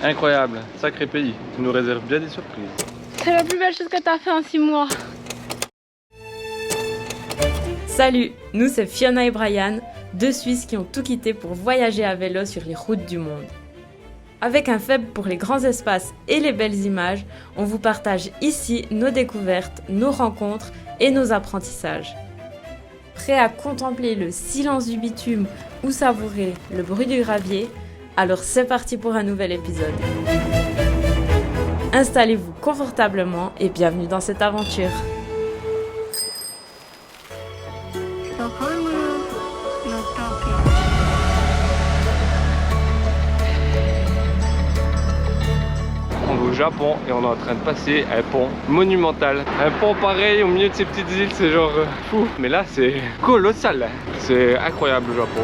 Incroyable, sacré pays, qui nous réserve bien des surprises. C'est la plus belle chose que tu as fait en 6 mois. Salut, nous c'est Fiona et Brian, deux Suisses qui ont tout quitté pour voyager à vélo sur les routes du monde. Avec un faible pour les grands espaces et les belles images, on vous partage ici nos découvertes, nos rencontres et nos apprentissages. Prêt à contempler le silence du bitume ou savourer le bruit du gravier? Alors c'est parti pour un nouvel épisode. Installez-vous confortablement et bienvenue dans cette aventure. On va au Japon et on est en train de passer un pont monumental. Un pont pareil au milieu de ces petites îles, c'est genre fou. Mais là c'est colossal, c'est incroyable le Japon.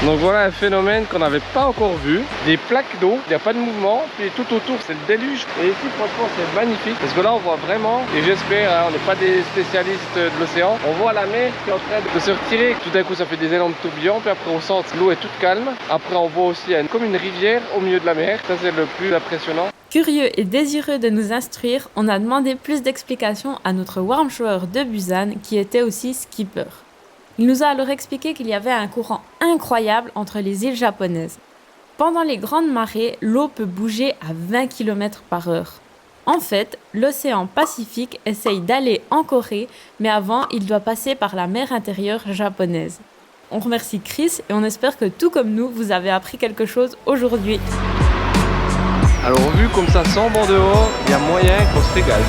Donc voilà un phénomène qu'on n'avait pas encore vu. Des plaques d'eau, il n'y a pas de mouvement, puis tout autour c'est le déluge. Et ici franchement c'est magnifique parce que là on voit vraiment, et j'espère, hein, on n'est pas des spécialistes de l'océan, on voit la mer qui est en train de se retirer. Tout d'un coup ça fait des énormes tourbillons, puis après au centre l'eau est toute calme. Après on voit aussi comme une rivière au milieu de la mer, ça c'est le plus impressionnant. Curieux et désireux de nous instruire, on a demandé plus d'explications à notre warm shower de Busan qui était aussi skipper. Il nous a alors expliqué qu'il y avait un courant incroyable entre les îles japonaises. Pendant les grandes marées, l'eau peut bouger à 20 km/h. En fait, l'océan Pacifique essaye d'aller en Corée, mais avant, il doit passer par la mer intérieure japonaise. On remercie Chris et on espère que tout comme nous, vous avez appris quelque chose aujourd'hui. Alors vu comme ça sans bord dehors, il y a moyen qu'on se régale.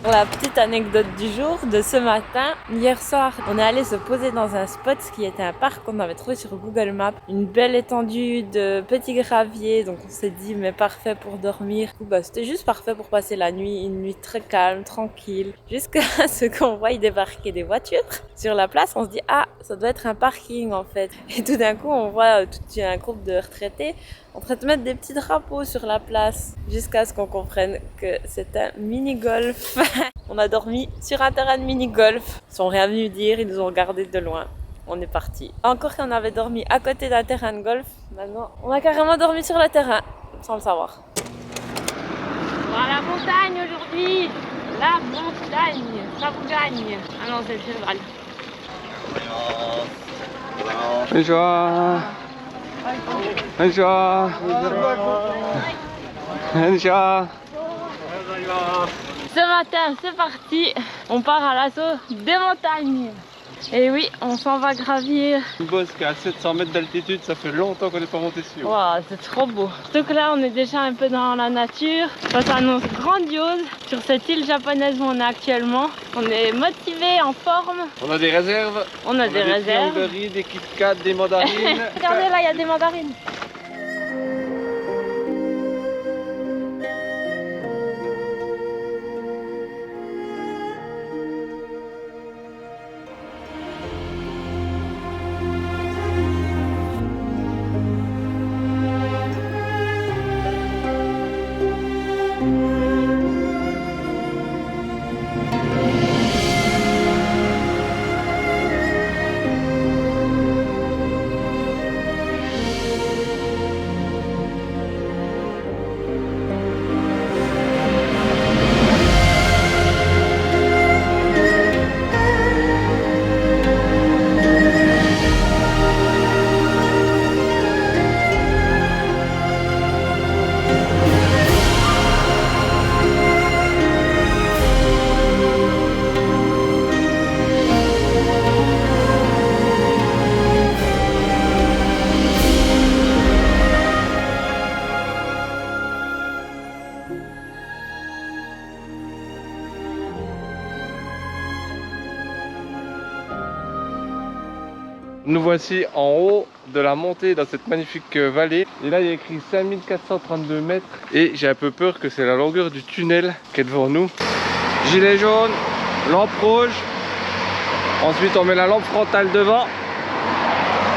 Pour la petite anecdote du jour, de ce matin, hier soir, on est allé se poser dans un spot qui était un parc qu'on avait trouvé sur Google Maps. Une belle étendue de petits graviers, donc on s'est dit mais parfait pour dormir. C'était juste parfait pour passer la nuit, une nuit très calme, tranquille. Jusqu'à ce qu'on voie débarquer des voitures sur la place, on se dit ah, ça doit être un parking en fait. Et tout d'un coup, on voit tout un groupe de retraités en train de mettre des petits drapeaux sur la place jusqu'à ce qu'on comprenne que c'est un mini-golf. On a dormi sur un terrain de mini-golf. Ils sont rien venus dire, ils nous ont regardé de loin. On est parti. Encore qu'on avait dormi à côté d'un terrain de golf, maintenant on a carrément dormi sur le terrain, sans le savoir. On va à la montagne aujourd'hui. La montagne, ça vous gagne. Ah non, c'est le cheval. Bonjour. Bonjour. Bonjour. Ce matin, c'est parti. On part à l'assaut des montagnes. Et oui, on s'en va gravir. Une bosse qui est à 700 mètres d'altitude, ça fait longtemps qu'on n'est pas monté dessus. Wow, c'est trop beau. Surtout que là, on est déjà un peu dans la nature. Ça s'annonce grandiose sur cette île japonaise où on est actuellement. On est motivé, en forme. On a des réserves. On a des réserves. Des riz, des Kit Kat, des mandarines. Regardez là, il y a des mandarines. Nous voici en haut de la montée dans cette magnifique vallée. Et là il y a écrit 5432 mètres. Et j'ai un peu peur que c'est la longueur du tunnel qui est devant nous. Gilet jaune, lampe rouge. Ensuite on met la lampe frontale devant.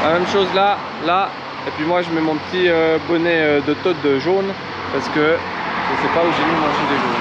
La même chose là, là. Et puis moi je mets mon petit bonnet de Todd jaune parce que je sais pas où j'ai mis mon gilet jaune.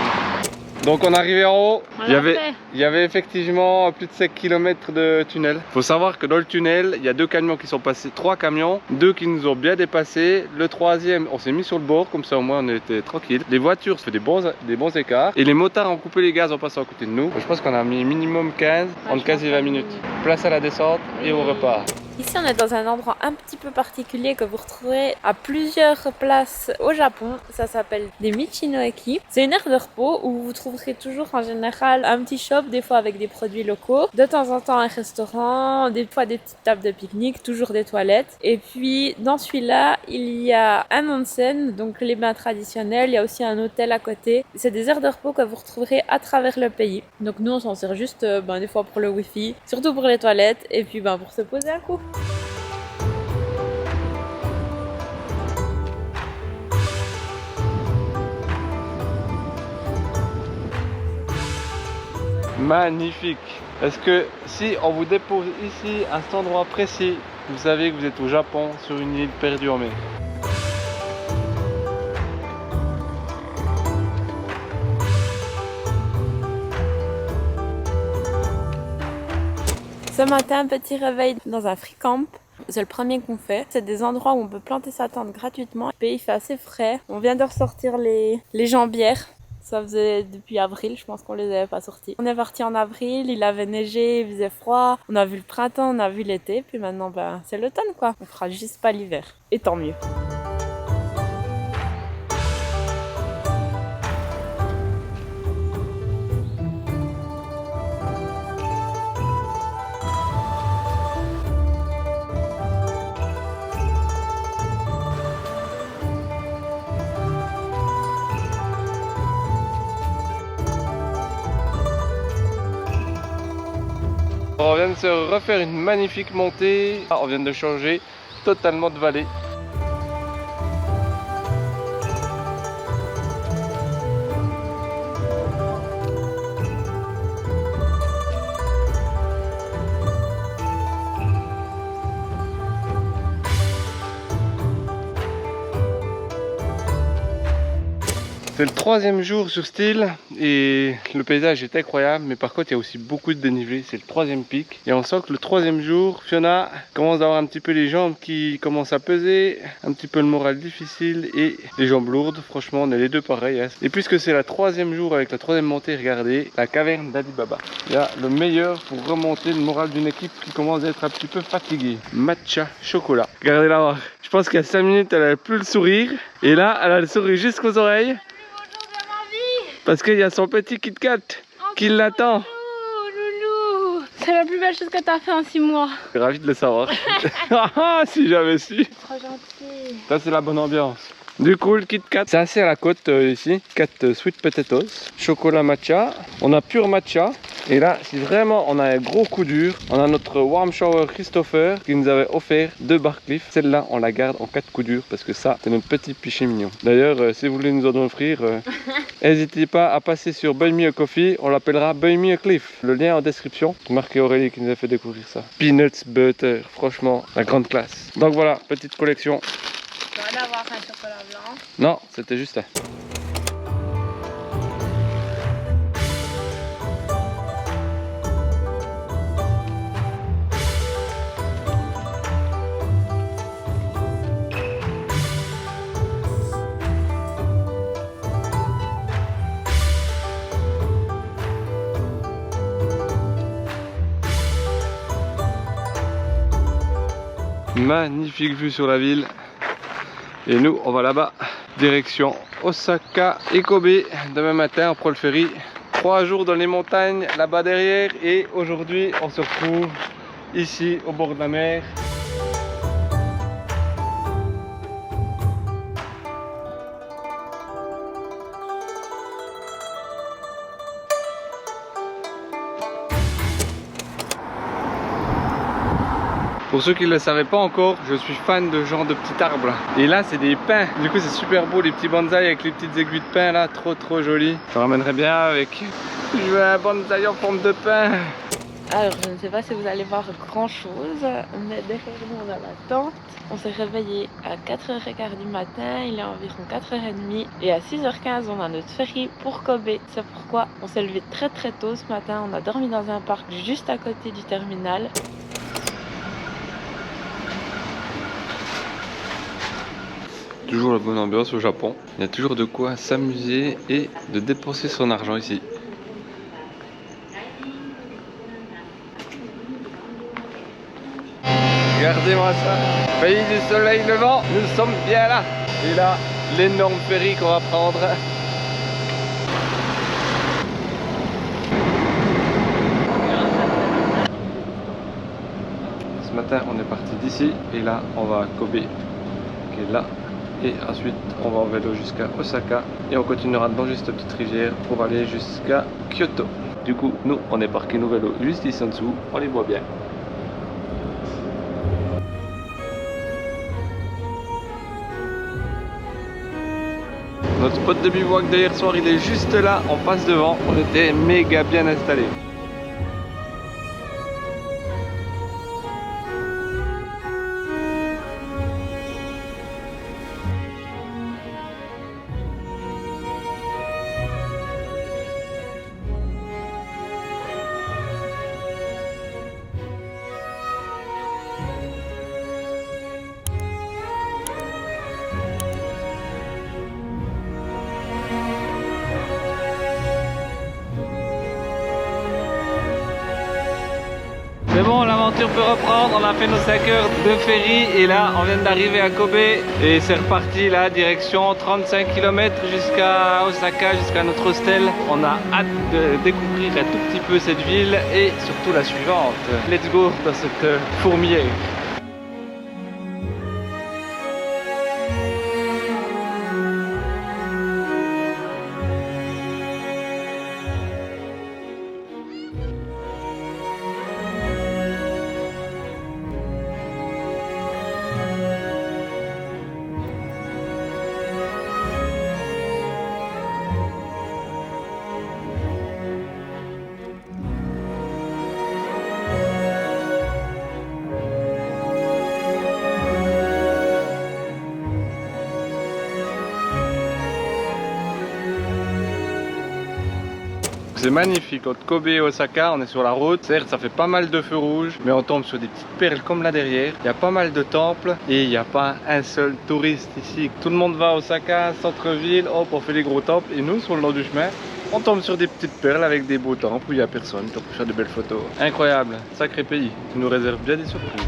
Donc on est arrivé en haut, il y avait effectivement plus de 5 km de tunnel. Faut savoir que dans le tunnel, il y a 2 camions qui sont passés, 3 camions, 2 qui nous ont bien dépassés. Le troisième, on s'est mis sur le bord, comme ça au moins on était tranquille. Les voitures se fait des bons écarts. Et les motards ont coupé les gaz en passant à côté de nous. Je pense qu'on a mis minimum 15, en 15 et 20 minutes. Place à la descente et on repart. Ici, on est dans un endroit un petit peu particulier que vous retrouverez à plusieurs places au Japon. Ça s'appelle des Michinoeki. C'est une aire de repos où vous trouverez toujours en général un petit shop, des fois avec des produits locaux. De temps en temps, un restaurant, des fois des petites tables de pique-nique, toujours des toilettes. Et puis, dans celui-là, il y a un onsen, donc les bains traditionnels. Il y a aussi un hôtel à côté. C'est des aires de repos que vous retrouverez à travers le pays. Donc nous, on s'en sert juste des fois pour le wifi, surtout pour les toilettes et puis pour se poser un coup. Magnifique. Est-ce que si on vous dépose ici à cet endroit précis, vous savez que vous êtes au Japon sur une île perdue en mer? Ce matin, petit réveil dans un free camp. C'est le premier qu'on fait. C'est des endroits où on peut planter sa tente gratuitement. Le pays fait assez frais. On vient de ressortir les jambières. Ça faisait depuis avril, je pense qu'on les avait pas sortis. On est parti en avril, il avait neigé, il faisait froid. On a vu le printemps, on a vu l'été. Puis maintenant, c'est l'automne quoi. On fera juste pas l'hiver. Et tant mieux. On vient de se refaire une magnifique montée. On vient de changer totalement de vallée. C'est le 3e jour sur cette île et le paysage est incroyable, mais par contre il y a aussi beaucoup de dénivelé. C'est le 3e pic et on sent que le 3e jour, Fiona commence d'avoir un petit peu les jambes qui commencent à peser, un petit peu le moral difficile et les jambes lourdes. Franchement on est les deux pareils, hein. Et puisque c'est la 3e jour avec la 3e montée, regardez la caverne d'Ali Baba. Il y a le meilleur pour remonter le moral d'une équipe qui commence à être un petit peu fatiguée. Matcha chocolat. Regardez là, je pense qu'il y a 5 minutes elle avait plus le sourire et là elle a le sourire jusqu'aux oreilles. Parce qu'il y a son petit Kit Kat qui l'attend. Loulou, c'est la plus belle chose que tu as fait en 6 mois. Je suis ravi de le savoir. Si j'avais su. Trop gentil. Ça c'est la bonne ambiance. Du coup le Kit Kat, c'est assez à la côte ici. 4 sweet potatoes, chocolat matcha. On a pur matcha. Et là, si vraiment on a un gros coup dur, on a notre warm shower Christopher qui nous avait offert 2 Barcliff. Celle-là, on la garde en 4 coups durs parce que ça, c'est notre petit péché mignon. D'ailleurs, si vous voulez nous en offrir, n'hésitez pas à passer sur Buy Me a Coffee. On l'appellera Buy Me a Cliff. Le lien en description. Remarquez Aurélie qui nous a fait découvrir ça. Peanuts butter, franchement, la grande classe. Donc voilà, petite collection. Tu vas avoir un chocolat blanc. Non, c'était juste ça. Magnifique vue sur la ville. Et nous on va là-bas, direction Osaka et Kobe. Demain matin on prend le ferry. 3 jours dans les montagnes là-bas derrière. Et aujourd'hui on se retrouve ici au bord de la mer. Pour ceux qui ne le savaient pas encore, je suis fan de ce genre de petits arbres. Et là, c'est des pins. Du coup, c'est super beau, les petits bonsaïs avec les petites aiguilles de pin là, trop joli. Je ramènerais bien avec. Je veux un bonsaï en forme de pin. Alors, je ne sais pas si vous allez voir grand chose, mais derrière nous, on a la tente. On s'est réveillé à 4h15 du matin, il est environ 4h30 et à 6h15, on a notre ferry pour Kobe. C'est pourquoi on s'est levé très très tôt ce matin. On a dormi dans un parc juste à côté du terminal. Toujours la bonne ambiance au Japon. Il y a toujours de quoi s'amuser et de dépenser son argent ici. Regardez-moi ça, pays du soleil levant, nous sommes bien là. Et là, l'énorme ferry qu'on va prendre. Ce matin, on est parti d'ici et là, on va à Kobe, qui est là. Et ensuite, on va en vélo jusqu'à Osaka et on continuera dans juste cette petite rivière pour aller jusqu'à Kyoto. Du coup, nous, on est parqué nos vélos juste ici en dessous, on les voit bien. Notre spot de bivouac d'hier soir, il est juste là, on passe devant. On était méga bien installés. C'est bon, l'aventure peut reprendre, on a fait nos 5 heures de ferry et là on vient d'arriver à Kobe et c'est reparti là, direction 35 km jusqu'à Osaka, jusqu'à notre hostel. On a hâte de découvrir un tout petit peu cette ville et surtout la suivante. Let's go dans cette fourmilière. C'est magnifique, entre Kobe et Osaka, on est sur la route. Certes, ça fait pas mal de feux rouges, mais on tombe sur des petites perles comme là derrière. Il y a pas mal de temples et il n'y a pas un seul touriste ici. Tout le monde va à Osaka, centre-ville, hop, on fait les gros temples. Et nous, sur le long du chemin, on tombe sur des petites perles avec des beaux temples où il n'y a personne. On peut faire de belles photos. Incroyable, sacré pays. Il nous réserve bien des surprises.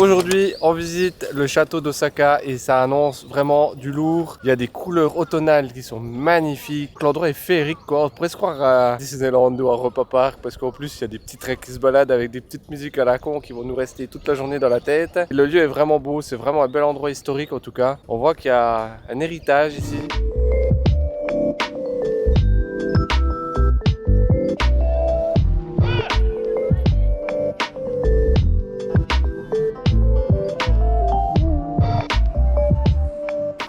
Aujourd'hui, on visite le château d'Osaka et ça annonce vraiment du lourd. Il y a des couleurs automnales qui sont magnifiques. L'endroit est féerique, quoi. On pourrait se croire à Disneyland ou à Europa Park parce qu'en plus, il y a des petits trains qui se baladent avec des petites musiques à la con qui vont nous rester toute la journée dans la tête. Et le lieu est vraiment beau, c'est vraiment un bel endroit historique en tout cas. On voit qu'il y a un héritage ici.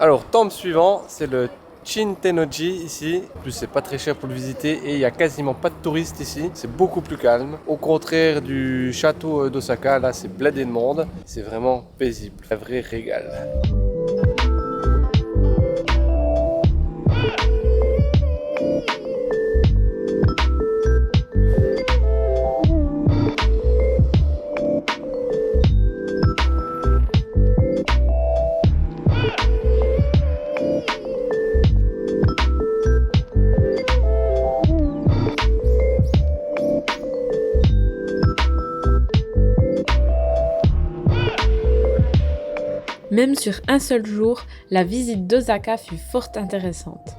Alors, temple suivant, c'est le Shin-Tennoji ici. En plus, c'est pas très cher pour le visiter et il y a quasiment pas de touristes ici. C'est beaucoup plus calme. Au contraire du château d'Osaka, là, c'est blindé de monde. C'est vraiment paisible. Un vrai régal. Même sur un seul jour, la visite d'Osaka fut fort intéressante.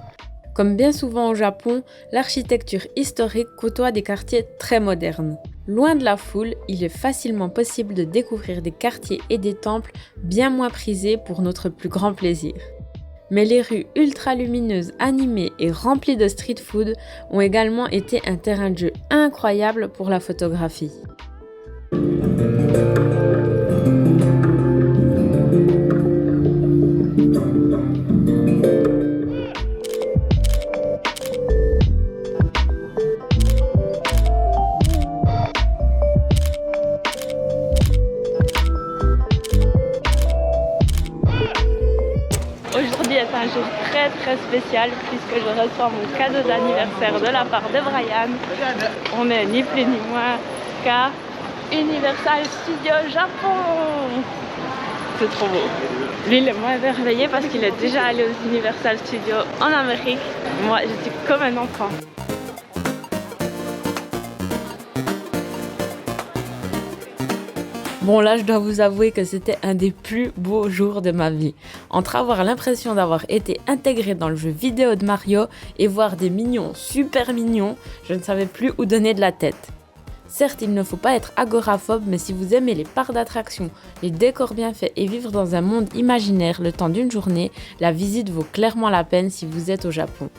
Comme bien souvent au Japon, l'architecture historique côtoie des quartiers très modernes. Loin de la foule, il est facilement possible de découvrir des quartiers et des temples bien moins prisés pour notre plus grand plaisir. Mais les rues ultra lumineuses, animées et remplies de street food ont également été un terrain de jeu incroyable pour la photographie. Aujourd'hui est un jour très spécial puisque je reçois mon cadeau d'anniversaire de la part de Brian. On est ni plus ni moins qu'à Universal Studios Japon. C'est trop beau. Lui il est moins émerveillé parce qu'il est déjà allé aux Universal Studios en Amérique. Moi je suis comme un enfant. Bon là je dois vous avouer que c'était un des plus beaux jours de ma vie. Entre avoir l'impression d'avoir été intégré dans le jeu vidéo de Mario et voir des mignons super mignons, je ne savais plus où donner de la tête. Certes il ne faut pas être agoraphobe, mais si vous aimez les parcs d'attractions, les décors bien faits et vivre dans un monde imaginaire le temps d'une journée, la visite vaut clairement la peine si vous êtes au Japon.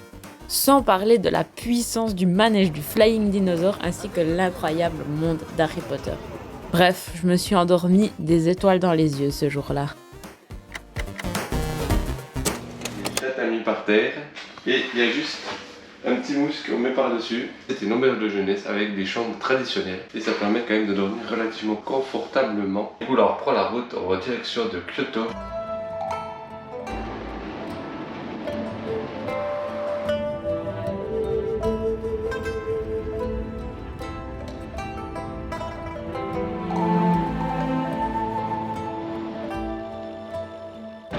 Sans parler de la puissance du manège du Flying Dinosaur ainsi que l'incroyable monde d'Harry Potter. Bref, je me suis endormie des étoiles dans les yeux ce jour-là. Les tatamis par terre et il y a juste un petit mousse qu'on met par-dessus. C'est une auberge de jeunesse avec des chambres traditionnelles et ça permet quand même de dormir relativement confortablement. Du coup là on reprend la route, on va en direction de Kyoto.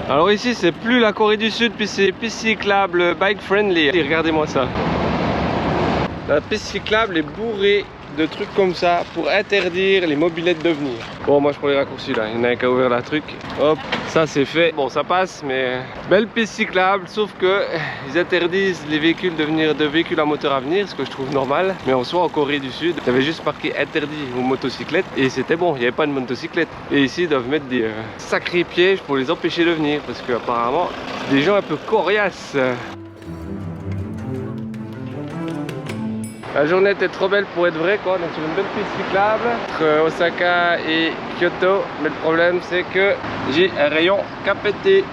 Alors ici c'est plus la Corée du Sud, puis c'est piste cyclable bike friendly. Et regardez-moi ça. La piste cyclable est bourrée de trucs comme ça pour interdire les mobylettes de venir. Bon moi je prends les raccourcis là, il y en a un qui a ouvert la truc. Hop, ça c'est fait. Bon ça passe mais belle piste cyclable, sauf que ils interdisent les véhicules de véhicules à moteur à venir, ce que je trouve normal. Mais en soi en Corée du Sud, il y avait juste marqué interdit aux motocyclettes et c'était bon, il n'y avait pas de motocyclette. Et ici ils doivent mettre des sacrés pièges pour les empêcher de venir parce qu'apparemment c'est des gens un peu coriaces. La journée était trop belle pour être vraie quoi, donc sur une belle piste cyclable entre Osaka et Kyoto. Mais le problème c'est que j'ai un rayon qui a pété.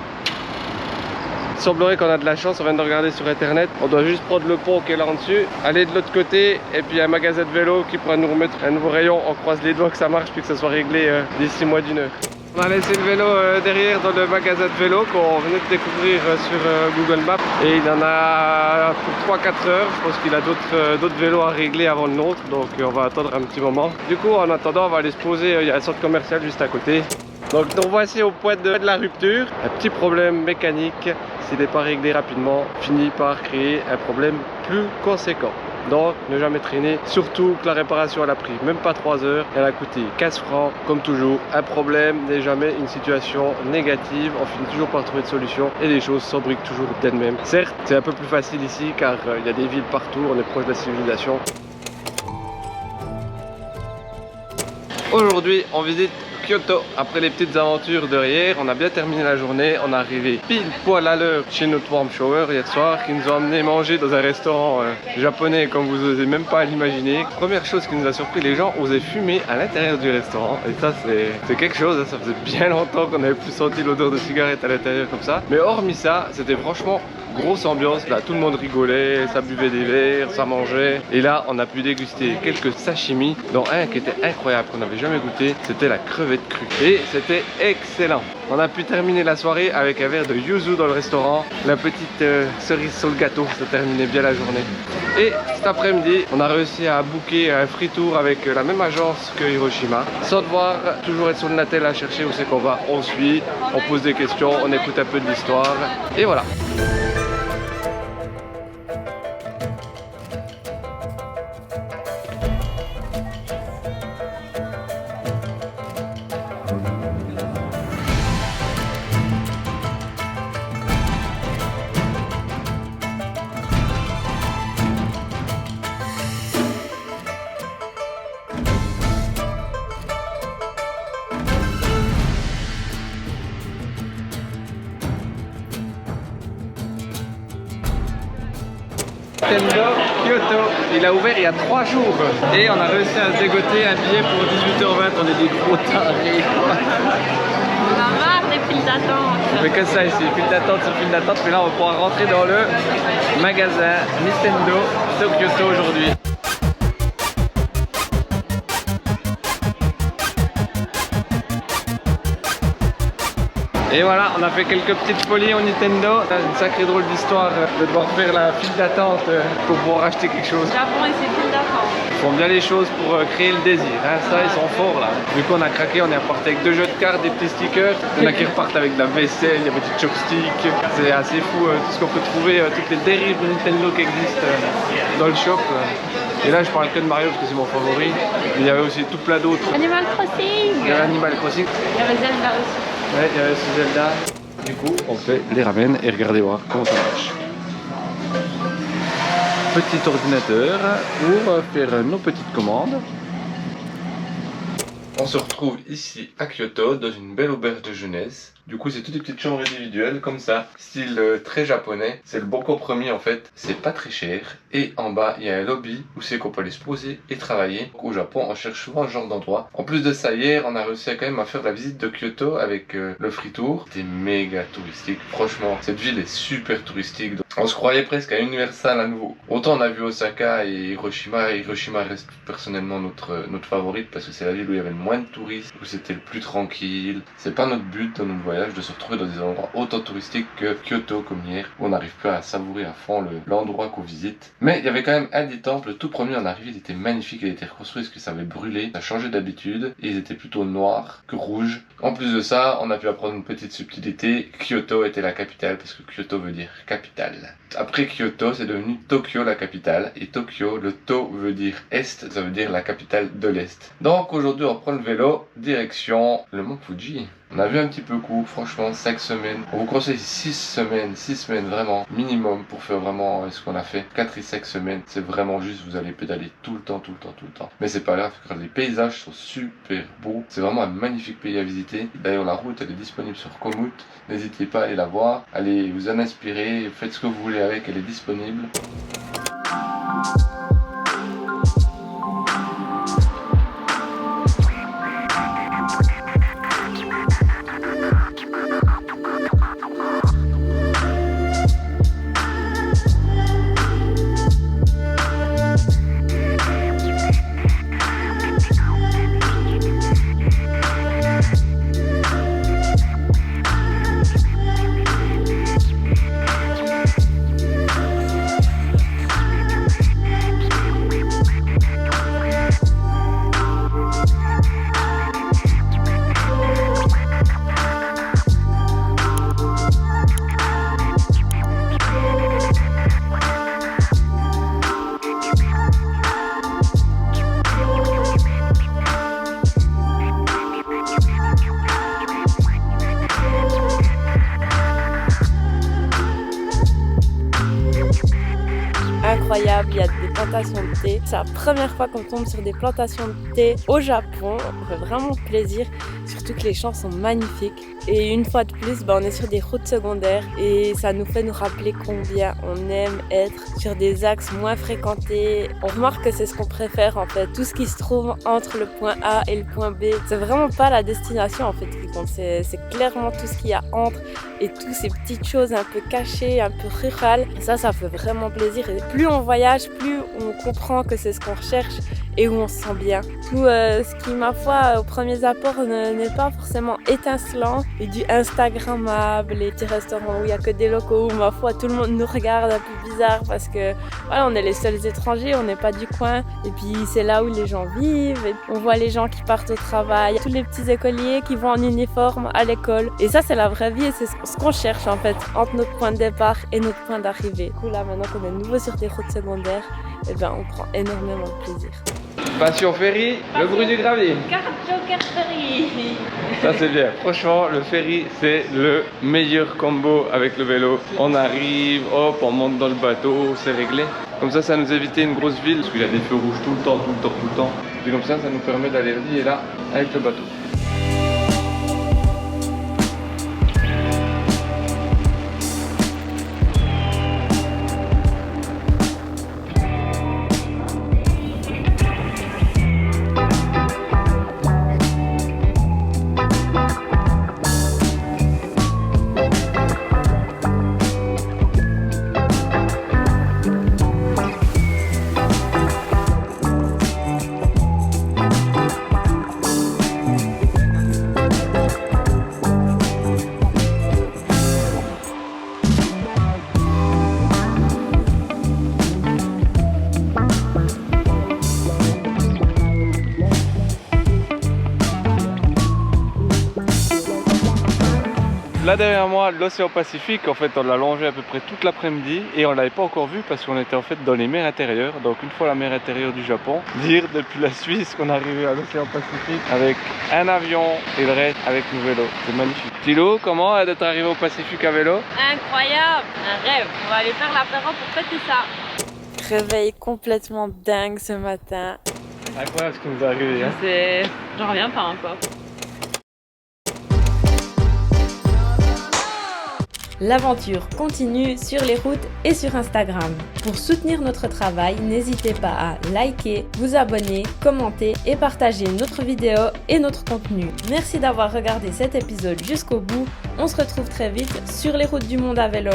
Il semblerait qu'on a de la chance, on vient de regarder sur internet. On doit juste prendre le pont qui est là en dessus, aller de l'autre côté et puis un magasin de vélo qui pourra nous remettre un nouveau rayon. On croise les doigts que ça marche puis que ça soit réglé d'ici moins d'une heure. On a laissé le vélo derrière dans le magasin de vélo qu'on venait de découvrir sur Google Maps et il en a pour 3-4 heures. Je pense qu'il a d'autres vélos à régler avant le nôtre, donc on va attendre un petit moment. Du coup en attendant on va aller se poser, il y a un centre commercial juste à côté. Donc nous voici au point de la rupture. Un petit problème mécanique, s'il n'est pas réglé rapidement, finit par créer un problème plus conséquent. Donc ne jamais traîner, surtout que la réparation elle a pris même pas 3 heures, elle a coûté 15 francs comme toujours. Un problème n'est jamais une situation négative, on finit toujours par trouver de solutions et les choses s'embriquent toujours d'elles-mêmes. Certes c'est un peu plus facile ici car il y a des villes partout, on est proche de la civilisation. Aujourd'hui on visite Kyoto. Après les petites aventures de hier, on a bien terminé la journée. On est arrivé pile poil à l'heure chez notre warm shower hier soir qui nous a emmené manger dans un restaurant japonais comme vous osez même pas l'imaginer. Première chose qui nous a surpris, les gens osaient fumer à l'intérieur du restaurant et ça c'est quelque chose, hein. Ça faisait bien longtemps qu'on n'avait plus senti l'odeur de cigarette à l'intérieur comme ça. Mais hormis ça, c'était franchement grosse ambiance là, tout le monde rigolait, ça buvait des verres, ça mangeait. Et là on a pu déguster quelques sashimi, dont un qui était incroyable, qu'on n'avait jamais goûté, c'était la crevette crue. Et c'était excellent. On a pu terminer la soirée avec un verre de yuzu dans le restaurant, la petite cerise sur le gâteau, ça terminait bien la journée. Et cet après-midi, on a réussi à booker un free tour avec la même agence que Hiroshima. Sans devoir toujours être sur le Natel à chercher où c'est qu'on va, on suit, on pose des questions, on écoute un peu de l'histoire, et voilà. Nintendo Kyoto. Il a ouvert il y a 3 jours. Et on a réussi à se dégoter un billet pour 18h20. On est des gros tarés. On a marre des files d'attente. On fait que ça ici, file d'attente sur file d'attente. Mais là on va pouvoir rentrer dans le magasin Nintendo de Kyoto aujourd'hui. Et voilà, on a fait quelques petites folies au Nintendo. C'est une sacrée drôle d'histoire de devoir faire la file d'attente pour pouvoir acheter quelque chose. Japon et ses files d'attente. Ils font bien les choses pour créer le désir, hein. Ça ils sont forts là. Du coup on a craqué, on est reparti avec 2 jeux de cartes, des petits stickers. Il y en a qui repartent avec de la vaisselle, il y a des petits chopsticks. C'est assez fou tout ce qu'on peut trouver, toutes les dérives de Nintendo qui existent dans le shop. Et là je parle que de Mario parce que c'est mon favori. Mais il y avait aussi tout plein d'autres. Animal Crossing. Il y avait Animal Crossing. Il y avait Zelda aussi. Ouais, il y avait aussi Zelda. Du coup, on fait les ramen et regardez voir comment ça marche. Petit ordinateur pour faire nos petites commandes. On se retrouve ici à Kyoto dans une belle auberge de jeunesse. Du coup c'est toutes des petites chambres individuelles comme ça, style très japonais. C'est le bon compromis en fait, c'est pas très cher. Et en bas il y a un lobby où c'est qu'on peut aller se poser et travailler. Au Japon on cherche souvent ce genre d'endroit. En plus de ça, hier on a réussi quand même à faire la visite de Kyoto avec le free tour. C'était méga touristique, franchement cette ville est super touristique. On se croyait presque à Universal à nouveau. Autant on a vu Osaka et Hiroshima. Hiroshima reste personnellement notre favorite parce que c'est la ville où il y avait le moins de touristes, où c'était le plus tranquille. C'est pas notre but dans notre voyage de se retrouver dans des endroits autant touristiques que Kyoto comme hier, où on n'arrive pas à savourer à fond l'endroit qu'on visite. Mais il y avait quand même un des temples, le tout premier en arrivée, il était magnifique, il a été reconstruit parce que ça avait brûlé, ça a changé d'habitude, et ils étaient plutôt noirs que rouges. En plus de ça, on a pu apprendre une petite subtilité, Kyoto était la capitale parce que Kyoto veut dire capitale. Après Kyoto, c'est devenu Tokyo la capitale, et Tokyo, le To veut dire Est, ça veut dire la capitale de l'Est. Donc aujourd'hui on prend le vélo, direction le mont Fuji. On a vu un petit peu court, franchement 5 semaines. On vous conseille 6 semaines vraiment minimum pour faire vraiment ce qu'on a fait. 4 et 5 semaines, c'est vraiment juste, vous allez pédaler tout le temps. Mais c'est pas grave, car les paysages sont super beaux. C'est vraiment un magnifique pays à visiter. D'ailleurs la route elle est disponible sur Komoot. N'hésitez pas à aller la voir. Allez vous en inspirer, faites ce que vous voulez avec, elle est disponible. Incroyable, il y a des plantations de thé. C'est la première fois qu'on tombe sur des plantations de thé au Japon. On fait vraiment plaisir, surtout que les champs sont magnifiques. Et une fois de plus, on est sur des routes secondaires et ça nous fait nous rappeler combien on aime être sur des axes moins fréquentés. On remarque que c'est ce qu'on préfère en fait. Tout ce qui se trouve entre le point A et le point B, c'est vraiment pas la destination en fait qui compte. C'est clairement tout ce qu'il y a entre et toutes ces petites choses un peu cachées, un peu rurales. Et ça fait vraiment plaisir. Et plus on voyage, plus on comprend que c'est ce qu'on recherche et où on se sent bien. Tout ce qui, ma foi, au premier abord n'est pas forcément étincelant et du instagrammable, les petits restaurants où il n'y a que des locaux, où ma foi tout le monde nous regarde un peu bizarre parce que voilà, on est les seuls étrangers, on n'est pas du coin et puis c'est là où les gens vivent et on voit les gens qui partent au travail, tous les petits écoliers qui vont en uniforme à l'école et ça c'est la vraie vie et c'est ce qu'on cherche en fait entre notre point de départ et notre point d'arrivée. Du coup là maintenant qu'on est nouveau sur des routes secondaires, et ben on prend énormément de plaisir. Passion ferry, le bruit du gravier. Carte Joker Ferry. Ça c'est bien, franchement le ferry c'est le meilleur combo avec le vélo. On arrive, hop, on monte dans le bateau, c'est réglé. Comme ça nous évite une grosse ville, parce qu'il y a des feux rouges tout le temps. Et comme ça nous permet d'aller là et là avec le bateau. Là derrière moi, l'océan Pacifique, en fait on l'a longé à peu près toute l'après-midi et on l'avait pas encore vu parce qu'on était en fait dans les mers intérieures. Donc une fois la mer intérieure du Japon, dire depuis la Suisse qu'on est arrivé à l'océan Pacifique avec un avion et le reste avec nos vélos. C'est magnifique. Tilo, comment d'être arrivé au Pacifique à vélo? Incroyable, un rêve. On va aller faire l'apéro pour fêter ça. Réveil complètement dingue ce matin. Incroyable ce qui nous est arrivé. Hein. J'en reviens pas encore. L'aventure continue sur les routes et sur Instagram. Pour soutenir notre travail, n'hésitez pas à liker, vous abonner, commenter et partager notre vidéo et notre contenu. Merci d'avoir regardé cet épisode jusqu'au bout. On se retrouve très vite sur les routes du monde à vélo.